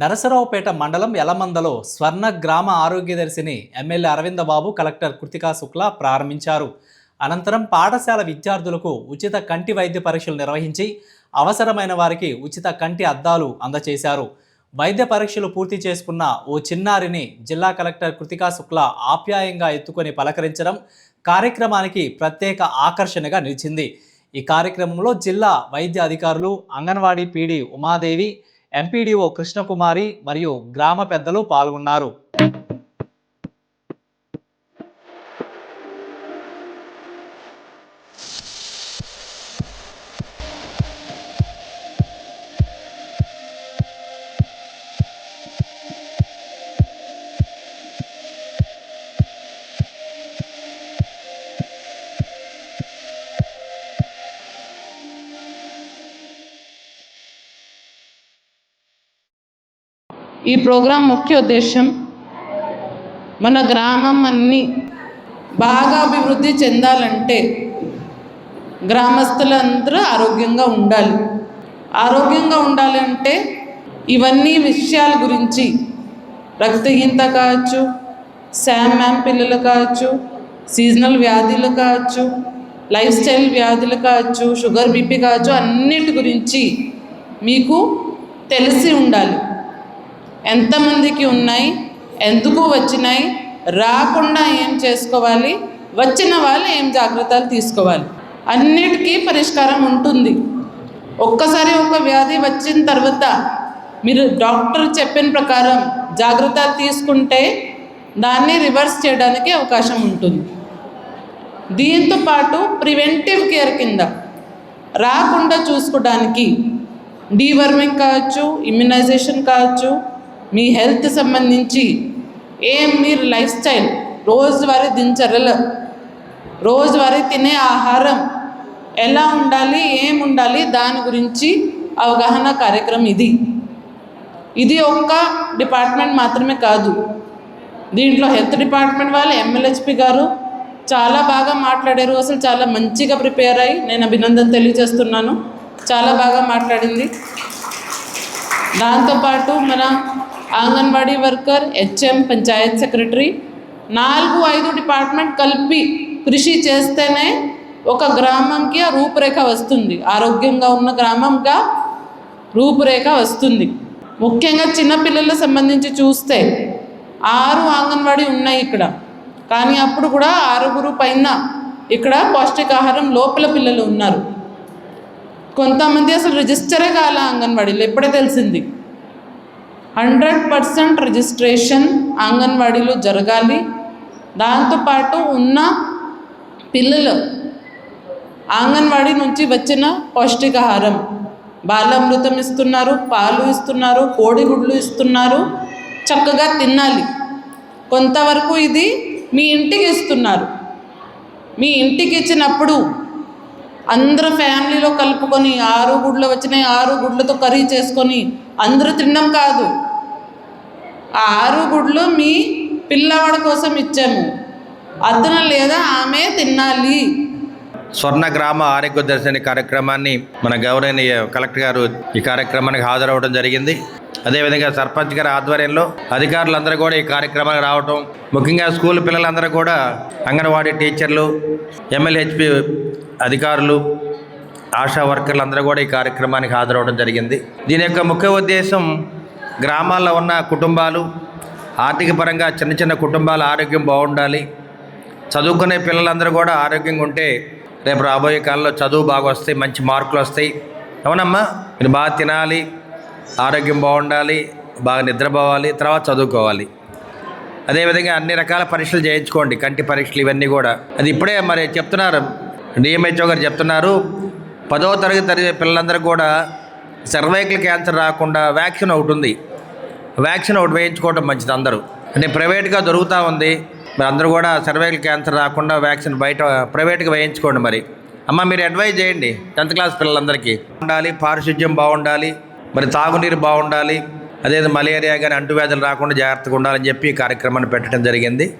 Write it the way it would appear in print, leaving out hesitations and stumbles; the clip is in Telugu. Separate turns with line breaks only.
నరసరావుపేట మండలం యలమందలో స్వర్ణ గ్రామ ఆరోగ్యదర్శిని ఎమ్మెల్యే అరవింద బాబు కలెక్టర్ కృతికా శుక్లా ప్రారంభించారు. అనంతరం పాఠశాల విద్యార్థులకు ఉచిత కంటి వైద్య పరీక్షలు నిర్వహించి అవసరమైన వారికి ఉచిత కంటి అద్దాలు అందజేశారు. వైద్య పరీక్షలు పూర్తి చేసుకున్న ఓ చిన్నారిని జిల్లా కలెక్టర్ కృతికా శుక్లా ఆప్యాయంగా ఎత్తుకొని పలకరించడం కార్యక్రమానికి ప్రత్యేక ఆకర్షణగా నిలిచింది. ఈ కార్యక్రమంలో జిల్లా వైద్య అధికారులు, అంగన్వాడీ పీడీ ఉమాదేవి, ఎంపీడీఓ కృష్ణకుమారి మరియు గ్రామ పెద్దలు పాల్గొన్నారు.
ఈ ప్రోగ్రాం ముఖ్య ఉద్దేశం మన గ్రామం అన్ని బాగా అభివృద్ధి చెందాలంటే గ్రామస్తులందరూ ఆరోగ్యంగా ఉండాలి. ఆరోగ్యంగా ఉండాలంటే ఇవన్నీ విషయాల గురించి రక్తహీనత కావచ్చు, శామ్ పిల్లలు కావచ్చు, సీజనల్ వ్యాధులు కావచ్చు, లైఫ్ స్టైల్ వ్యాధులు కావచ్చు, షుగర్ బీపీ కావచ్చు, అన్నిటి గురించి మీకు తెలిసి ఉండాలి. ఎంతమందికి ఉన్నాయి, ఎందుకు వచ్చినాయి, రాకుండా ఏం చేసుకోవాలి, వచ్చిన వాళ్ళు ఏం జాగ్రత్తలు తీసుకోవాలి, అన్నిటికీ పరిష్కారం ఉంటుంది. ఒక్కసారి ఒక వ్యాధి వచ్చిన తర్వాత మీరు డాక్టర్ చెప్పిన ప్రకారం జాగ్రత్తలు తీసుకుంటే దాన్ని రివర్స్ చేయడానికి అవకాశం ఉంటుంది. దీంతో పాటు ప్రివెంటివ్ కేర్ కింద రాకుండా చూసుకోవడానికి డీవర్మింగ్ కావచ్చు, ఇమ్యునైజేషన్ కావచ్చు, మీ హెల్త్ సంబంధించి మీరు లైఫ్ స్టైల్, రోజువారీ దినచర్యలు, రోజువారీ తినే ఆహారం ఎలా ఉండాలి, ఉండాలి, దాని గురించి అవగాహన కార్యక్రమం ఇది ఒక్క డిపార్ట్మెంట్ మాత్రమే కాదు. దీంట్లో హెల్త్ డిపార్ట్మెంట్ వాళ్ళు ఎంఎల్హెచ్పి గారు చాలా బాగా మాట్లాడారు. అసలు చాలా మంచిగా ప్రిపేర్ అయ్యి నేను అభినందన తెలియజేస్తున్నాను. చాలా బాగా మాట్లాడింది. దాంతోపాటు మన anganwadi worker, HM, Panchayat secretary 4-5 department కలిపి కృషి చేస్తేనే ఒక గ్రామంకి ఆ రూపురేఖ వస్తుంది. ఆరోగ్యంగా ఉన్న గ్రామంగా రూపురేఖ వస్తుంది. ముఖ్యంగా చిన్నపిల్లలకు సంబంధించి చూస్తే 6 అంగన్వాడీ ఉన్నాయి ఇక్కడ. కానీ అప్పుడు కూడా 6 పైన ఇక్కడ పౌష్టికాహారం లోపల పిల్లలు ఉన్నారు. కొంతమంది అసలు రిజిస్టరే కాల అంగన్వాడీలో, ఎప్పుడే తెలిసింది. 100% రిజిస్ట్రేషన్ అంగన్వాడీలో జరగాలి. దాంతోపాటు ఉన్న పిల్లలు అంగన్వాడీ నుంచి వచ్చిన పౌష్టికాహారం, బాలామృతం ఇస్తున్నారు, పాలు ఇస్తున్నారు, కోడిగుడ్లు ఇస్తున్నారు, చక్కగా తినాలి. కొంతవరకు ఇది మీ ఇంటికి ఇస్తున్నారు. మీ ఇంటికి ఇచ్చినప్పుడు అందరూ ఫ్యామిలీలో కలుపుకొని 6 గుడ్లు వచ్చినాయి, 6 గుడ్లతో కర్రీ చేసుకొని అందరూ తినడం కాదు. ఆ 6 గుడ్లు మీ పిల్లవాడి కోసం ఇచ్చాము, అతను లేదా ఆమె తినాలి.
స్వర్ణ గ్రామ ఆరోగ్య దర్శిని కార్యక్రమాన్ని మన గౌరవనీయ కలెక్టర్ గారు ఈ కార్యక్రమానికి హాజరవడం జరిగింది. అదేవిధంగా సర్పంచ్ గారి ఆధ్వర్యంలో అధికారులందరూ కూడా ఈ కార్యక్రమానికి రావటం, ముఖ్యంగా స్కూల్ పిల్లలందరూ కూడా, అంగన్వాడీ టీచర్లు, ఎంఎల్హెచ్పి అధికారులు, ఆశా వర్కర్లు అందరూ కూడా ఈ కార్యక్రమానికి హాజరవడం జరిగింది. దీని యొక్క ముఖ్య ఉద్దేశం గ్రామాల్లో ఉన్న కుటుంబాలు, ఆర్థిక పరంగా చిన్న చిన్న కుటుంబాల ఆరోగ్యం బాగుండాలి. చదువుకునే పిల్లలందరూ కూడా ఆరోగ్యంగా ఉంటే రేపు రాబోయే కాలంలో చదువు బాగా వస్తాయి, మంచి మార్కులు వస్తాయి. అవునమ్మా, మీరు బాగా తినాలి, ఆరోగ్యం బాగుండాలి, బాగా నిద్రపోవాలి, తర్వాత చదువుకోవాలి. అదేవిధంగా అన్ని రకాల పరీక్షలు చేయించుకోండి, కంటి పరీక్షలు ఇవన్నీ కూడా. అది ఇప్పుడే మరి చెప్తున్నారు, డిఎంహెచ్ఓ గారు చెప్తున్నారు, 10వ తరగతి పిల్లలందరూ కూడా సర్వైకల్ క్యాన్సర్ రాకుండా వ్యాక్సిన్ ఒకటి ఉంది, వ్యాక్సిన్ ఒకటి వేయించుకోవడం మంచిది. అందరూ అంటే ప్రైవేట్గా దొరుకుతూ ఉంది, మరి అందరూ కూడా సర్వైకల్ క్యాన్సర్ రాకుండా వ్యాక్సిన్ బయట ప్రైవేట్గా వేయించుకోండి. మరి అమ్మ మీరు అడ్వైజ్ చేయండి 10th క్లాస్ పిల్లలందరికీ. ఉండాలి, పారిశుద్ధ్యం బాగుండాలి, మరి తాగునీరు బాగుండాలి, అదే మలేరియా కానీ అంటువ్యాధులు రాకుండా జాగ్రత్తగా ఉండాలని చెప్పి ఈ కార్యక్రమాన్ని పెట్టడం జరిగింది.